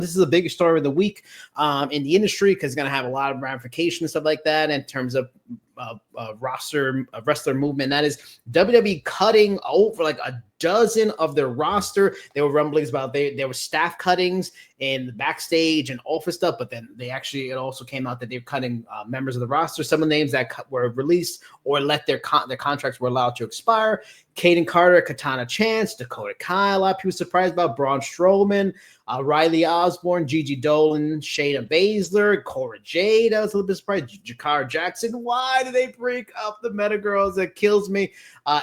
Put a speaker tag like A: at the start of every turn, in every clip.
A: this is the biggest story of the week in the industry because it's going to have a lot of ramifications and stuff like that in terms of wrestler movement. That is WWE cutting over like a dozen of their roster. There were rumblings about there were staff cuttings in the backstage and office stuff, but then it also came out that they're cutting members of the roster. Some of the names that were released or let their contracts were allowed to expire. Caden Carter, Katana Chance, Dakota Kai, a lot of people surprised about Braun Strowman, Riley Osborne, Gigi Dolan, Shayna Baszler, Cora Jade. I was a little bit surprised. Jakara Jackson. Why do they break up the Meta Girls? That kills me.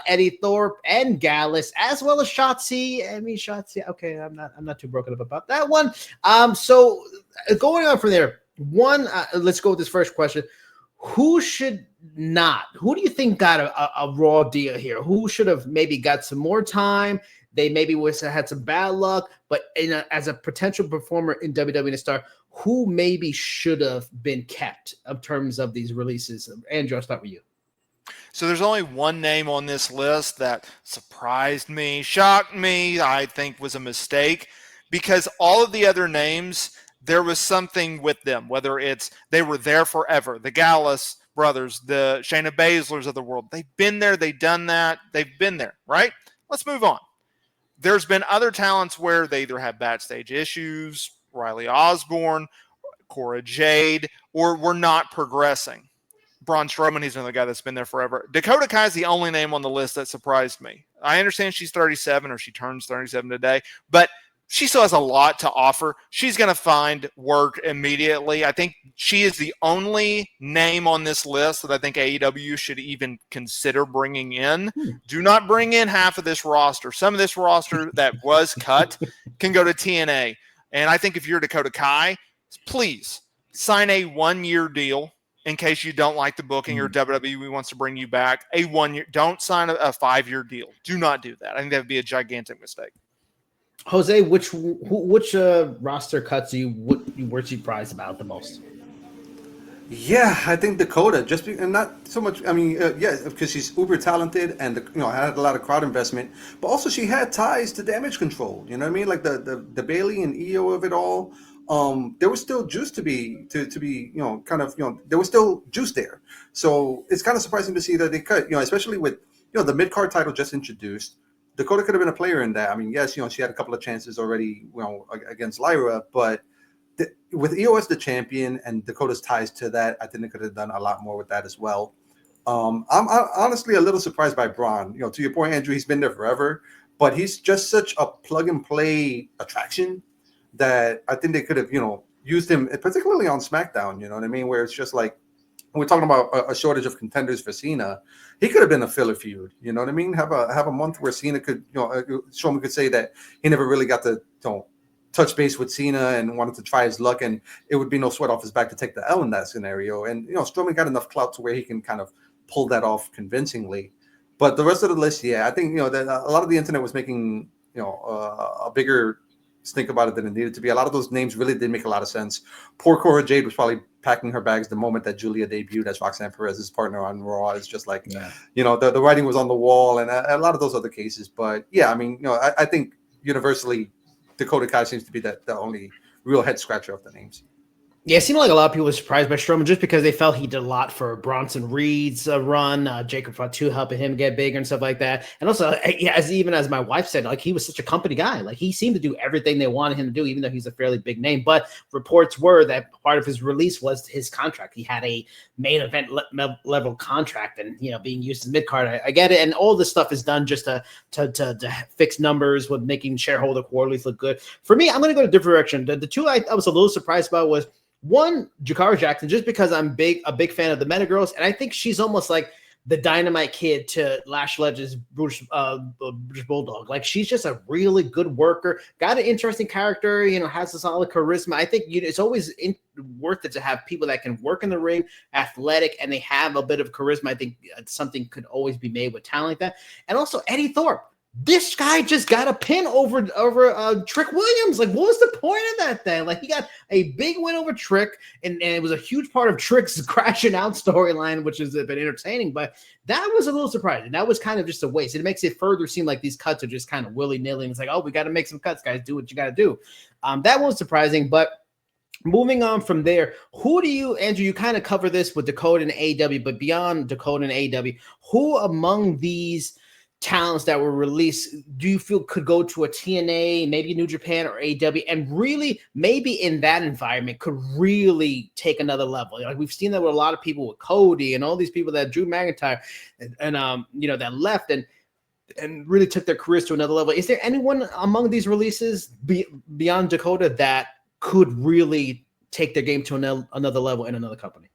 A: Eddie Thorpe and Gallus, as well as Shotzi. Shotzi. Okay, I'm not too broken up about that one. So going on from there, let's go with this first question. Who do you think got a raw deal here? Who should have maybe got some more time? They maybe had some bad luck, but as a potential performer in WWE and a star, who maybe should have been kept in terms of these releases? Andrew, I'll start with you.
B: So there's only one name on this list that surprised me, shocked me, I think was a mistake, because all of the other names, there was something with them, whether it's they were there forever, the Gallus brothers, the Shayna Baszlers of the world. They've been there, they've done that, they've been there, right? Let's move on. There's been other talents where they either have backstage issues, Riley Osborne, Cora Jade, or we're not progressing. Braun Strowman, he's another guy that's been there forever. Dakota Kai is the only name on the list that surprised me. I understand she's 37 or she turns 37 today, but she still has a lot to offer. She's going to find work immediately. I think she is the only name on this list that I think AEW should even consider bringing in. Do not bring in half of this roster. Some of this roster that was cut can go to TNA. And I think if you're Dakota Kai, please sign a 1-year deal in case you don't like the booking or WWE wants to bring you back. A 1-year. Don't sign a 5-year deal. Do not do that. I think that would be a gigantic mistake.
A: Jose, which roster cuts were surprised about the most?
C: Yeah, I think Dakota, and not so much. I mean, because she's uber talented and had a lot of crowd investment, but also she had ties to Damage Control. You know what I mean? Like the Bailey and Io of it all. There was still juice to be there was still juice there. So it's kind of surprising to see that they cut. Especially with the mid card title just introduced. Dakota could have been a player in that. I mean, yes, she had a couple of chances already, against Lyra, but with Io as the champion and Dakota's ties to that, I think they could have done a lot more with that as well. I'm honestly a little surprised by Braun. To your point, Andrew, he's been there forever, but he's just such a plug and play attraction that I think they could have, used him, particularly on SmackDown. You know what I mean? Where it's just like, we're talking about a shortage of contenders for Cena. He could have been a filler feud. You know what I mean? Have a month where Cena could, Strowman could say that he never really got to, touch base with Cena and wanted to try his luck, and it would be no sweat off his back to take the L in that scenario. And Strowman got enough clout to where he can kind of pull that off convincingly. But the rest of the list, yeah, I think that a lot of the internet was making a bigger stink about it than it needed to be. A lot of those names really did make a lot of sense. Poor Cora Jade was probably packing her bags the moment that Julia debuted as Roxanne Perez's partner on Raw. It's just like, the writing was on the wall, and a lot of those other cases. But yeah, I mean, I think universally Dakota Kai seems to be the only real head scratcher of the names.
A: Yeah, it seemed like a lot of people were surprised by Strowman just because they felt he did a lot for Bronson Reed's run, Jacob Fatu helping him get bigger and stuff like that. And also, as my wife said, like he was such a company guy. Like he seemed to do everything they wanted him to do, even though he's a fairly big name. But reports were that part of his release was his contract. He had a main event level contract, and being used as mid card. I get it, and all this stuff is done just to fix numbers with making shareholder quarterlies look good. For me, I'm going to go a different direction. The two I was a little surprised about was, one, Jakara Jackson, just because I'm a big fan of the Meta Girls, and I think she's almost like the Dynamite Kid to Lash Legend's British Bulldog. Like she's just a really good worker, got an interesting character, has a solid charisma. I think it's always worth it to have people that can work in the ring, athletic, and they have a bit of charisma. I think something could always be made with talent like that. And also Eddie Thorpe. This guy just got a pin over Trick Williams. Like, what was the point of that thing? Like, he got a big win over Trick, and it was a huge part of Trick's crashing out storyline, which has been entertaining. But that was a little surprising. That was kind of just a waste. It makes it further seem like these cuts are just kind of willy-nilly. It's like, oh, we got to make some cuts, guys. Do what you got to do. That was surprising, but moving on from there, who do you, Andrew, you kind of cover this with Dakota and AEW, but beyond Dakota and AEW, who among these talents that were released do you feel could go to a TNA, maybe New Japan or AEW, and really maybe in that environment could really take another level? Like, we've seen that with a lot of people, with Cody and all these people that Drew McIntyre and that left and really took their careers to another level. Is there anyone among these releases beyond Dakota that could really take their game to another level in another company?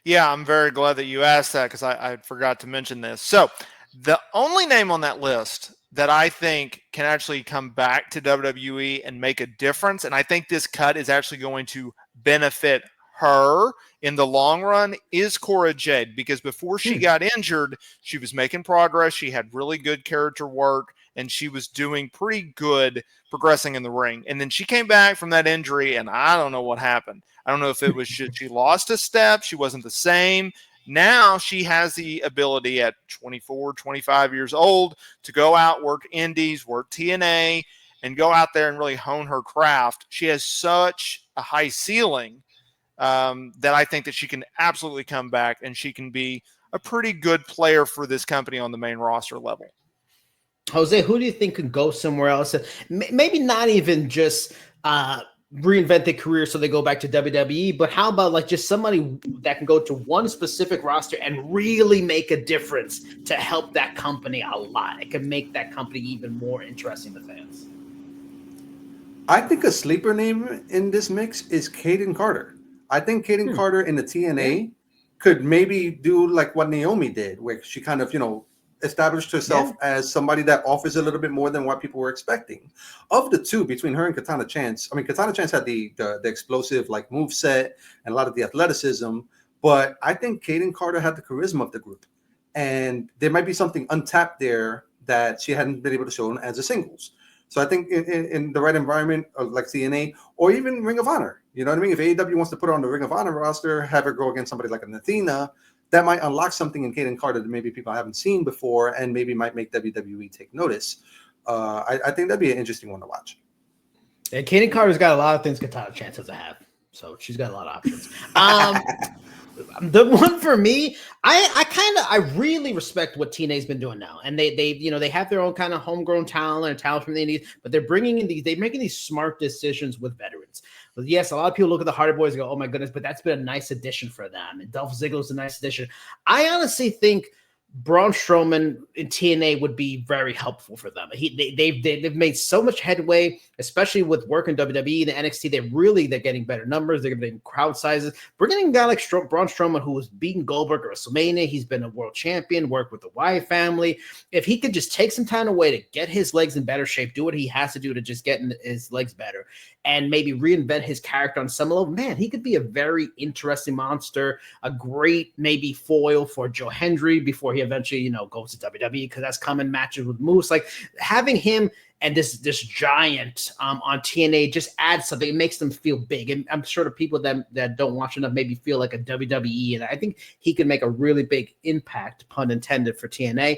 B: Yeah, I'm very glad that you asked that, because I forgot to mention this. So the only name on that list that I think can actually come back to WWE and make a difference, and I think this cut is actually going to benefit her in the long run, is Cora Jade, because before she got injured, she was making progress. She had really good character work, and she was doing pretty good progressing in the ring. And then she came back from that injury, and I don't know what happened. I don't know if it was she lost a step, she wasn't the same. Now she has the ability at 24, 25 years old to go out, work indies, work TNA, and go out there and really hone her craft. She has such a high ceiling that I think that she can absolutely come back, and she can be a pretty good player for this company on the main roster level.
A: Jose, who do you think could go somewhere else? Maybe not even just reinvent their career so they go back to WWE, but how about like just somebody that can go to one specific roster and really make a difference to help that company a lot? It can make that company even more interesting to fans.
C: I think a sleeper name in this mix is Kaden Carter. I think Kaden Carter in the TNA could maybe do like what Naomi did, where she kind of, established herself as somebody that offers a little bit more than what people were expecting. Of the two, between her and Katana Chance, I mean, Katana Chance had the explosive like move set and a lot of the athleticism, but I think Kaden Carter had the charisma of the group, and there might be something untapped there that she hadn't been able to show as a singles. So I think in the right environment of like TNA or even Ring of Honor, you know what I mean? If AEW wants to put her on the Ring of Honor roster, have her go against somebody like an Athena, that might unlock something in Kaden Carter that maybe people haven't seen before, and maybe might make WWE take notice. I think that'd be an interesting one to watch.
A: And Kaden Carter's got a lot of things Katana Chance doesn't have, so she's got a lot of options. The one for me, I really respect what TNA's been doing now, and they have their own kind of homegrown talent and talent from the indies, but they're making these smart decisions with veterans. But yes, a lot of people look at the Hardy Boys and go, "Oh my goodness!" But that's been a nice addition for them, and Dolph Ziggler's a nice addition. I honestly think Braun Strowman in TNA would be very helpful for them. They've made so much headway, especially with work in WWE and NXT. They're getting better numbers. They're getting crowd sizes. Bringing in a guy like Braun Strowman, who has beaten Goldberg at WrestleMania, he's been a world champion, worked with the Wyatt family. If he could just take some time away to get his legs in better shape, do what he has to do to just get his legs better, and maybe reinvent his character on some level, man, he could be a very interesting monster, a great maybe foil for Joe Hendry before he eventually, goes to WWE, because that's coming matches with Moose. Like, having him and this giant on TNA just adds something. It makes them feel big. And I'm sure the people that don't watch enough maybe feel like a WWE. And I think he can make a really big impact, pun intended, for TNA.